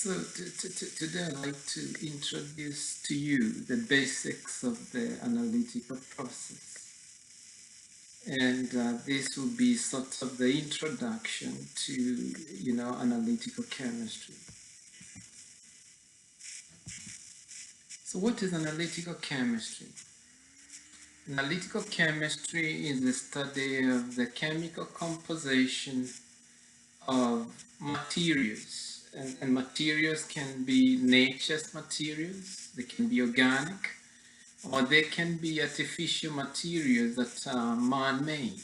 So today I'd like to introduce to you the basics of the analytical process. And this will be sort of the introduction to, analytical chemistry. So what is analytical chemistry? Analytical chemistry is the study of the chemical composition of materials. And materials can be nature's materials, they can be organic, or they can be artificial materials that are man-made.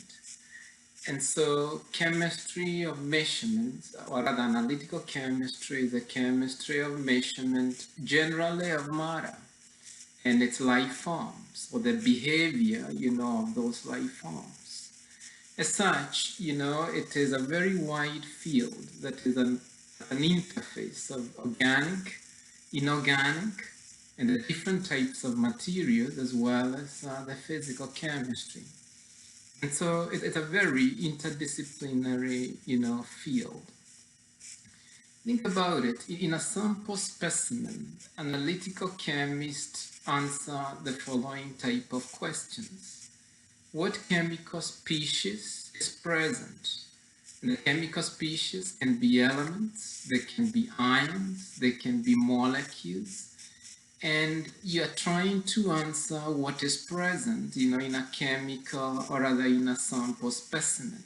And so chemistry of measurements, or rather analytical chemistry, is the chemistry of measurement generally of matter and its life forms, or the behavior, of those life forms. As such, it is a very wide field that is an interface of organic, inorganic, and the different types of materials, as well as the physical chemistry. And so it's a very interdisciplinary, field. Think about it. In a sample specimen, analytical chemists answer the following type of questions. What chemical species is present? And the chemical species can be elements, they can be ions, they can be molecules, and you're trying to answer what is present, in a chemical or rather in a sample specimen.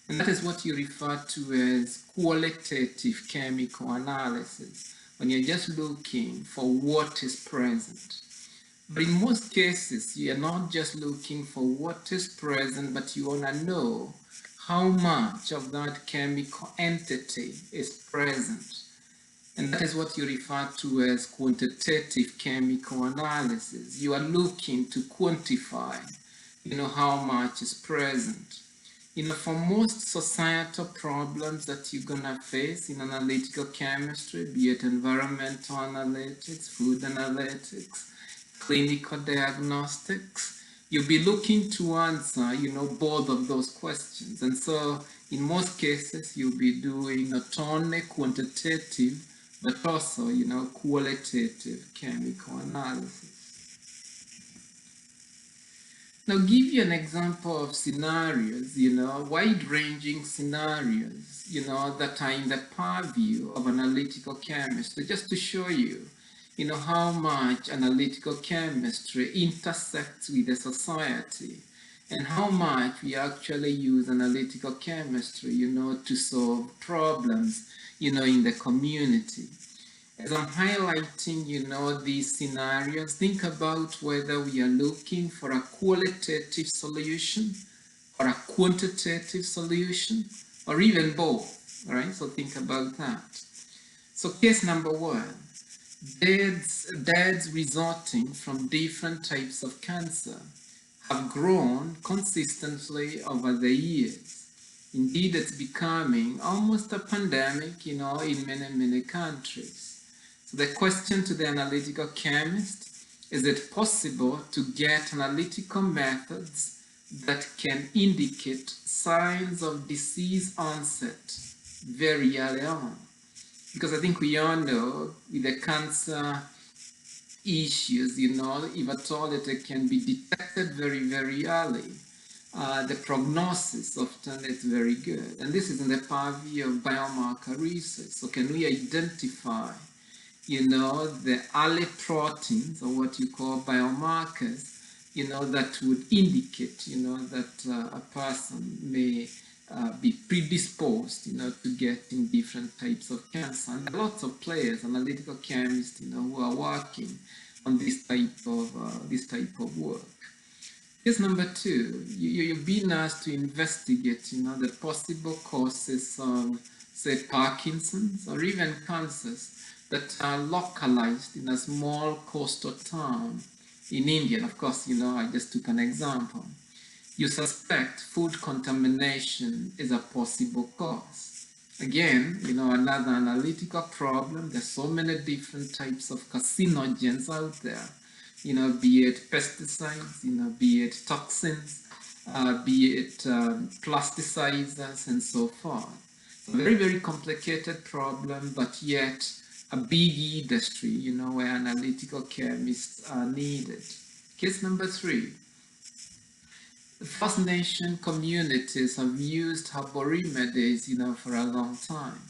And that is what you refer to as qualitative chemical analysis, when you're just looking for what is present. But in most cases, you're not just looking for what is present, but you want to know how much of that chemical entity is present. And that is what you refer to as quantitative chemical analysis. You are looking to quantify, how much is present. For most societal problems that you're gonna face in analytical chemistry, be it environmental analytics, food analytics, clinical diagnostics, you'll be looking to answer, both of those questions. And so in most cases, you'll be doing not only quantitative, but also, qualitative chemical analysis. Now, give you an example of scenarios, wide-ranging scenarios, that are in the purview of analytical chemistry, just to show you, how much analytical chemistry intersects with the society and how much we actually use analytical chemistry, to solve problems, in the community. As I'm highlighting, these scenarios, think about whether we are looking for a qualitative solution or a quantitative solution, or even both, right? So think about that. So case number one, deaths resulting from different types of cancer have grown consistently over the years. Indeed, it's becoming almost a pandemic, in many countries. So the question to the analytical chemist, is it possible to get analytical methods that can indicate signs of disease onset very early on? Because I think we all know with the cancer issues, if at all it can be detected very early, the prognosis often is very good. And this is in the purview of biomarker research. So can we identify, the early proteins, or what you call biomarkers, that would indicate, that a person may be predisposed, to getting different types of cancer. And there are lots of players, analytical chemists, who are working on this type of work. Case number two, you've been asked to investigate, the possible causes of, say, Parkinson's or even cancers that are localized in a small coastal town in India. And of course, I just took an example. You suspect food contamination is a possible cause. Again, another analytical problem. There's so many different types of carcinogens out there. Be it pesticides, be it toxins, be it plasticizers, and so forth. It's a very complicated problem, but yet a big industry, where analytical chemists are needed. Case number 3. The First Nation communities have used herbal remedies, for a long time.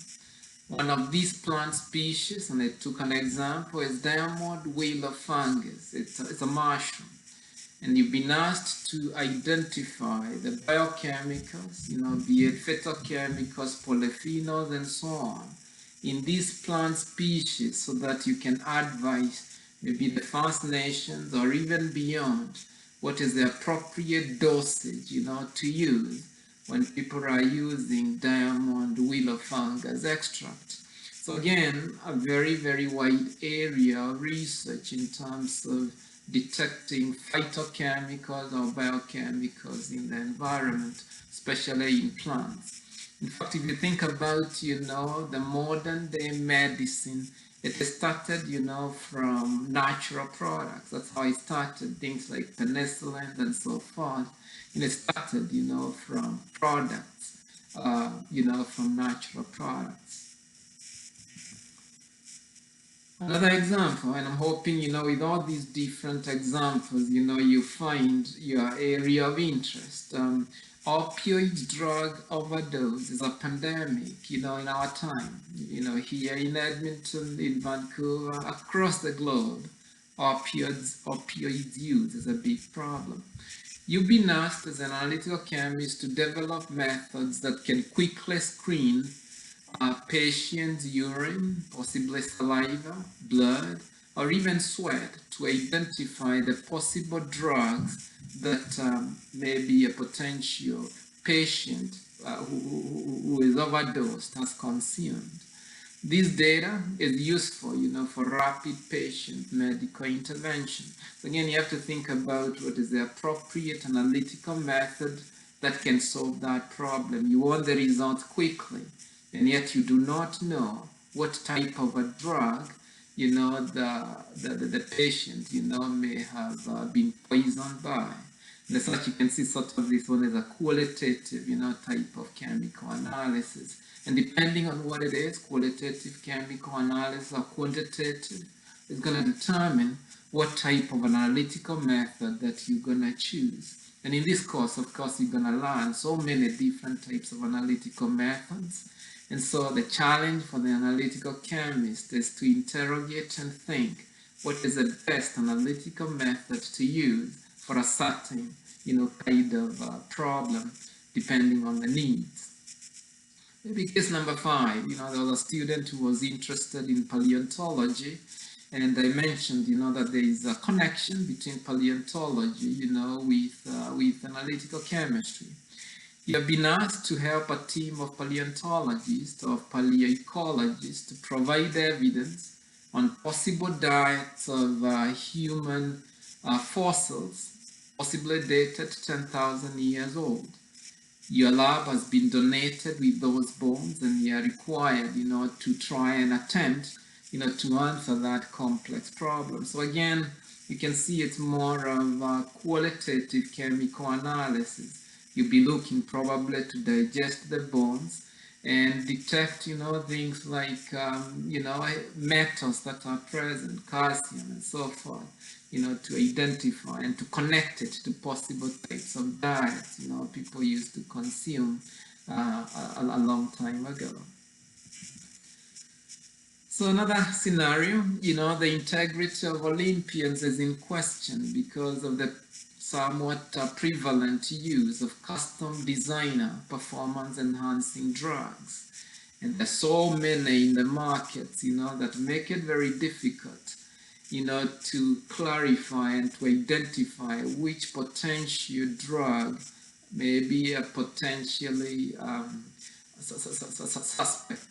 One of these plant species, and I took an example, is diamond willow fungus. It's a mushroom. And you've been asked to identify the biochemicals, be it phytochemicals, polyphenols, and so on, in these plant species so that you can advise maybe the First Nations or even beyond what is the appropriate dosage, to use when people are using diamond willow fungus extract. So again, a very, very wide area of research in terms of detecting phytochemicals or biochemicals in the environment, especially in plants. In fact, if you think about, the modern day medicine, it started, from natural products. That's how it started. Things like penicillin and so forth. It started, from products, from natural products. Another example, and I'm hoping, with all these different examples, you find your area of interest. Opioid drug overdose is a pandemic, in our time, here in Edmonton, in Vancouver, across the globe. Opioid use is a big problem. You've been asked as an analytical chemist to develop methods that can quickly screen patient's urine, possibly saliva, blood, or even sweat to identify the possible drugs that may be a potential patient who is overdosed has consumed. This data is useful, for rapid patient medical intervention. So again, you have to think about what is the appropriate analytical method that can solve that problem. You want the result quickly, and yet you do not know what type of a drug, the patient, may have been poisoned by. And as such, you can see sort of this one is a qualitative, type of chemical analysis. And depending on what it is, qualitative chemical analysis or quantitative, is going to determine what type of analytical method that you're going to choose. And in this course, of course, you're going to learn so many different types of analytical methods. And so the challenge for the analytical chemist is to interrogate and think what is the best analytical method to use for a certain, kind of problem, depending on the needs. Maybe case number 5, there was a student who was interested in paleontology, and I mentioned, that there is a connection between paleontology, with analytical chemistry. You have been asked to help a team of paleontologists or paleoecologists to provide evidence on possible diets of human fossils, possibly dated 10,000 years old. Your lab has been donated with those bones, and you are required, to try and attempt, to answer that complex problem. So again, you can see it's more of a qualitative chemical analysis. You'll be looking probably to digest the bones and detect, things like, metals that are present, calcium and so forth, to identify and to connect it to possible types of diets, people used to consume a long time ago. So another scenario, the integrity of Olympians is in question because of the somewhat prevalent use of custom designer performance enhancing drugs. And there's so many in the markets, that make it very difficult, to clarify and to identify which potential drug may be a potentially suspect,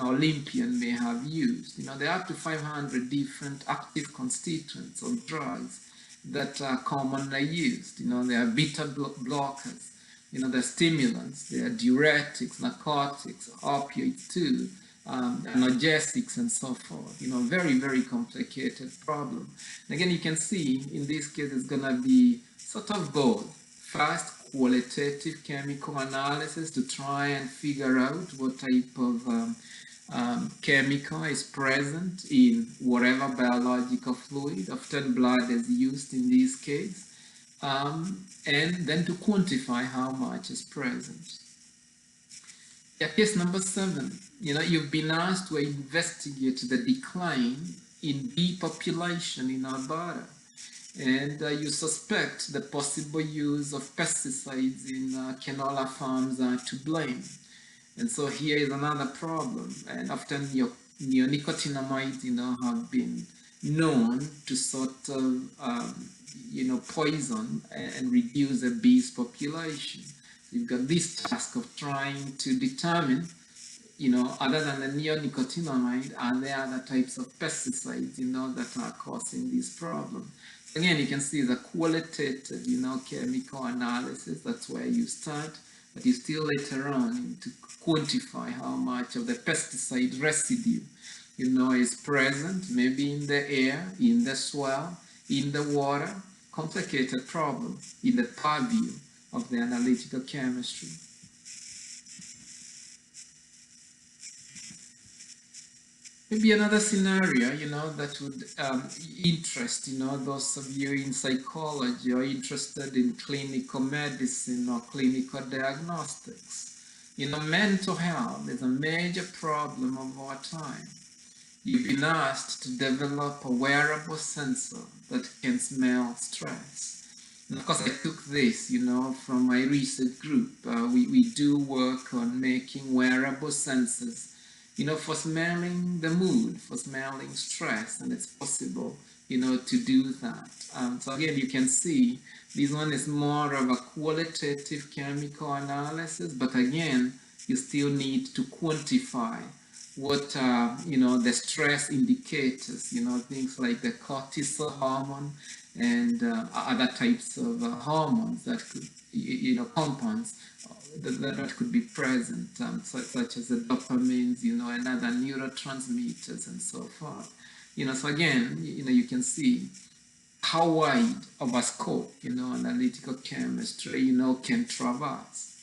Olympian may have used. There are up to 500 different active constituents of drugs that are commonly used. There are beta blockers, there are stimulants, there are diuretics, narcotics, opioids too, analgesics and so forth. Very, very complicated problem. And again, you can see in this case it's going to be sort of both. First, qualitative chemical analysis to try and figure out what type of chemical is present in whatever biological fluid, often blood is used in this case, and then to quantify how much is present. Yeah, case number 7, you've been asked to investigate the decline in bee population in Alberta, and you suspect the possible use of pesticides in canola farms are to blame. And so here is another problem, and often your neonicotinoids, have been known to sort of, poison and reduce a bee's population. So you've got this task of trying to determine, other than the neonicotinoid, are there other types of pesticides, that are causing this problem? Again, you can see the qualitative, chemical analysis. That's where you start, but you still later on need to quantify how much of the pesticide residue, is present, maybe in the air, in the soil, in the water. Complicated problem in the purview of the analytical chemistry. Maybe another scenario, that would interest, those of you in psychology or interested in clinical medicine or clinical diagnostics. Mental health is a major problem of our time. You've been asked to develop a wearable sensor that can smell stress. And of course, I took this, from my research group. We do work on making wearable sensors, for smelling the mood, for smelling stress, and it's possible, to do that. So again, you can see this one is more of a qualitative chemical analysis, but again, you still need to quantify what the stress indicators, things like the cortisol hormone and other types of hormones that could, compounds that could be present, such as the dopamines, and other neurotransmitters and so forth. So again, you can see how wide of a scope, analytical chemistry, can traverse.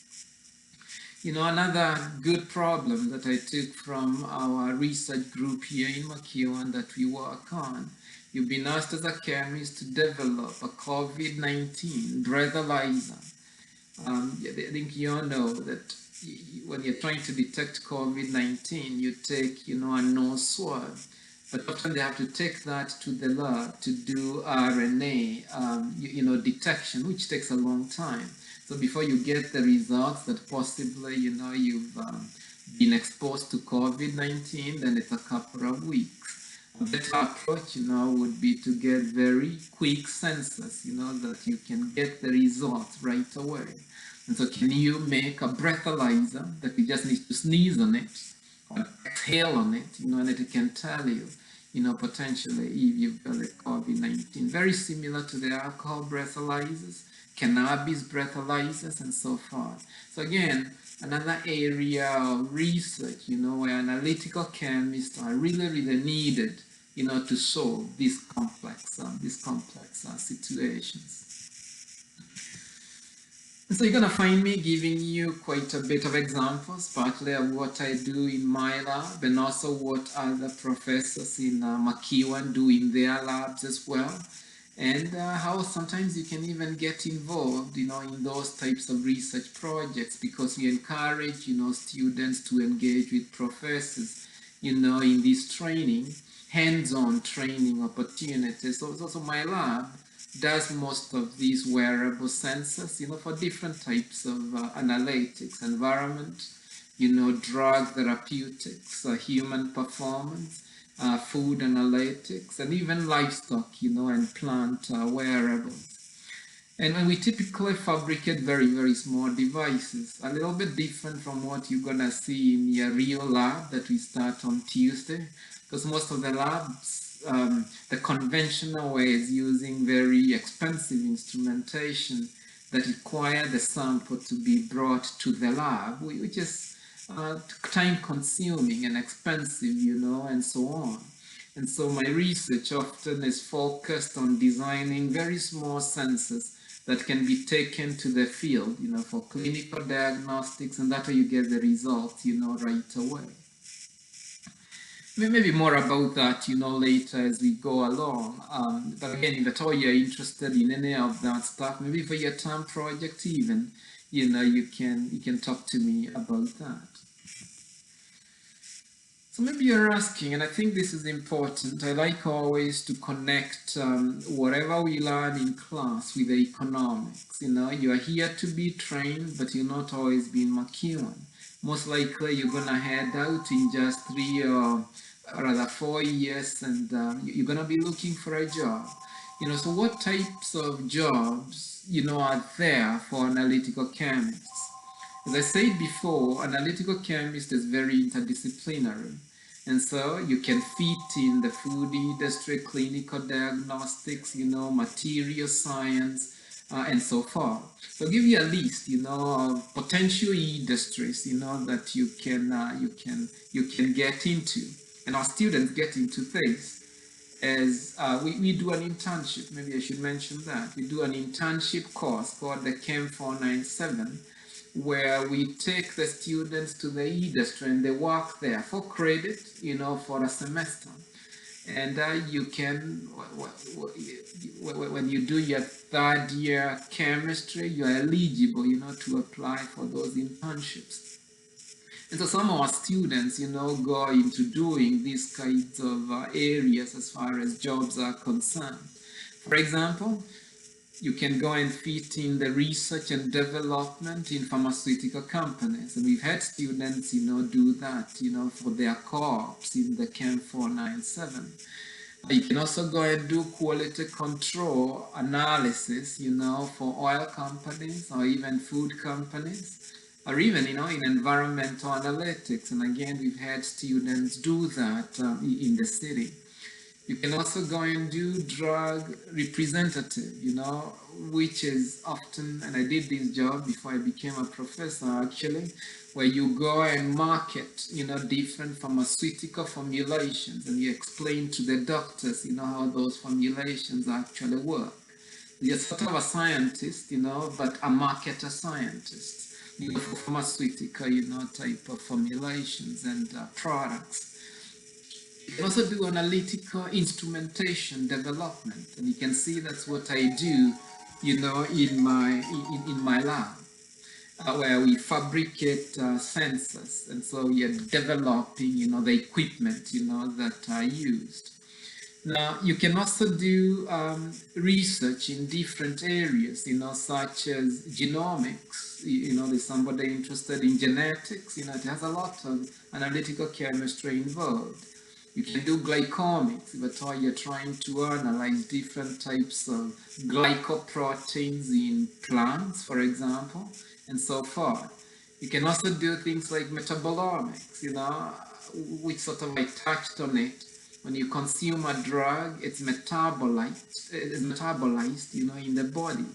Another good problem that I took from our research group here in McEwan that we work on, you've been asked as a chemist to develop a COVID-19 breathalyzer. I think you all know that when you're trying to detect COVID-19, you take, a nose swab, but often they have to take that to the lab to do RNA, detection, which takes a long time. So before you get the results that possibly, you've been exposed to COVID-19, then it's a couple of weeks. A better approach, would be to get very quick sensors, that you can get the results right away. And so can you make a breathalyzer that you just need to sneeze on it or exhale on it, and it can tell you, potentially if you've got the COVID-19. Very similar to the alcohol breathalyzers, cannabis breathalyzers, and so forth. So again, another area of research, where analytical chemists are really, really needed, to solve these complex situations. And so you're going to find me giving you quite a bit of examples, partly of what I do in my lab, and also what other professors in McEwan do in their labs as well. And how sometimes you can even get involved, in those types of research projects, because we encourage, students to engage with professors, in this training, hands-on training opportunities. So my lab does most of these wearable sensors, for different types of analytics, environment, drug therapeutics, human performance, food analytics, and even livestock, and plant wearables. And when we typically fabricate very, very small devices, a little bit different from what you're gonna see in your real lab that we start on Tuesday, because most of the labs, the conventional way is using very expensive instrumentation that require the sample to be brought to the lab, which is time consuming and expensive, and so on. And so my research often is focused on designing very small sensors that can be taken to the field, for clinical diagnostics, and that way you get the results, right away. Maybe more about that, later as we go along. But again, if at all you're interested in any of that stuff, maybe for your term project even, you can talk to me about that. So maybe you're asking, and I think this is important. I like always to connect whatever we learn in class with the economics. You are here to be trained, but you're not always being McEwen. Most likely, you're gonna head out in just 4 years, and you're gonna be looking for a job. So what types of jobs are there for analytical chemists? As I said before, analytical chemist is very interdisciplinary. And so you can fit in the food industry, clinical diagnostics, material science, and so forth. So I'll give you a list, of potential industries, that you can get into. And our students get into things as we do an internship. Maybe I should mention that. We do an internship course called the Chem 497, where we take the students to the industry and they work there for credit, for a semester. And you can, when you do your third year chemistry, you're eligible, to apply for those internships. And so some of our students, go into doing these kinds of areas as far as jobs are concerned. For example, you can go and fit in the research and development in pharmaceutical companies. And we've had students, do that, for their co-ops in the Chem 497. You can also go and do quality control analysis, for oil companies or even food companies, or even, in environmental analytics. And again, we've had students do that in the city. You can also go and do drug representative, which is often, and I did this job before I became a professor actually, where you go and market, different pharmaceutical formulations, and you explain to the doctors, how those formulations actually work. You're sort of a scientist, but a marketer scientist, for pharmaceutical, type of formulations and products. You can also do analytical instrumentation development, and you can see that's what I do, in my lab, where we fabricate sensors, and so we are developing, the equipment, that are used. Now, you can also do research in different areas, such as genomics. There's somebody interested in genetics, it has a lot of analytical chemistry involved. You can do glycomics, if at all you're trying to analyze different types of glycoproteins in plants, for example, and so forth. You can also do things like metabolomics, which sort of I touched on it. When you consume a drug, it's metabolized, in the body.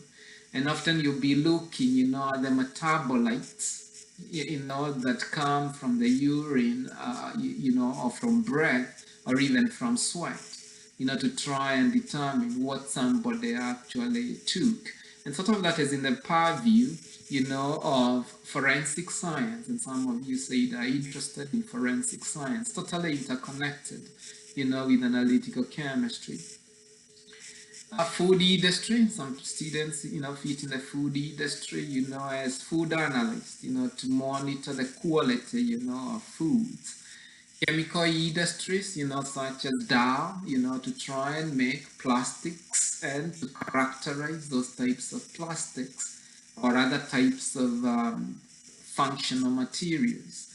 And often you'll be looking, at the metabolites, that come from the urine, or from breath, or even from sweat, to try and determine what somebody actually took. And sort of that is in the purview, of forensic science. And some of you say are interested in forensic science, totally interconnected, with analytical chemistry. Food industry, some students, fit in the food industry, as food analysts, to monitor the quality, of foods. Chemical industries, such as Dow, to try and make plastics and to characterize those types of plastics or other types of functional materials.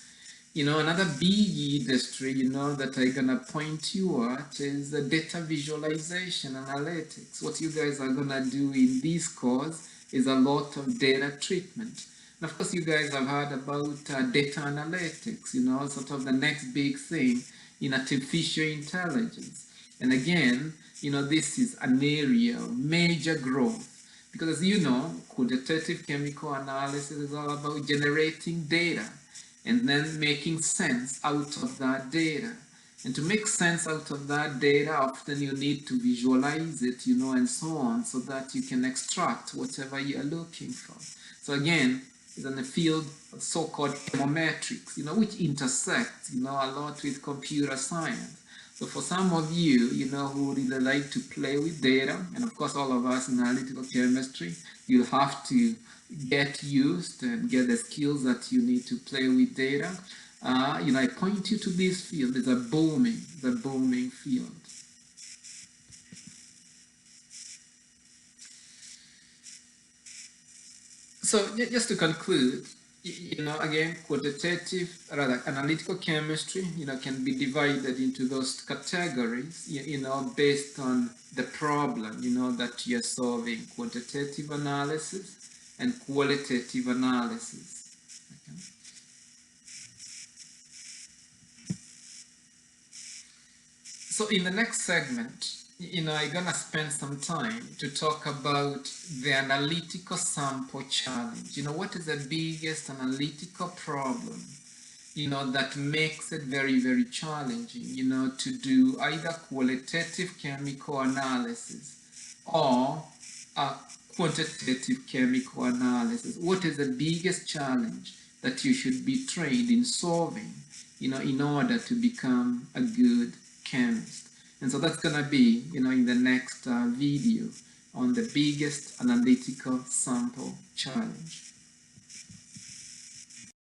Another big industry, that I'm gonna point you at is the data visualization analytics. What you guys are gonna do in this course is a lot of data treatment. And of course, you guys have heard about data analytics, sort of the next big thing in artificial intelligence. And again, this is an area of major growth. Because as you know, quantitative chemical analysis is all about generating data and then making sense out of that data. And to make sense out of that data, often you need to visualize it, and so on, so that you can extract whatever you're looking for. So again, is in the field of so-called chemometrics, which intersects, a lot with computer science. So for some of you, who really like to play with data, and of course all of us in analytical chemistry, you'll have to get used and get the skills that you need to play with data. I point you to this field. It's a booming field. So just to conclude, again, analytical chemistry, can be divided into those categories, based on the problem, that you're solving: quantitative analysis and qualitative analysis. Okay. So in the next segment, I'm gonna spend some time to talk about the analytical sample challenge. What is the biggest analytical problem, that makes it very, very challenging, to do either qualitative chemical analysis or a quantitative chemical analysis. What is the biggest challenge that you should be trained in solving, in order to become a good chemist? And so that's going to be, in the next video on the biggest analytical sample challenge.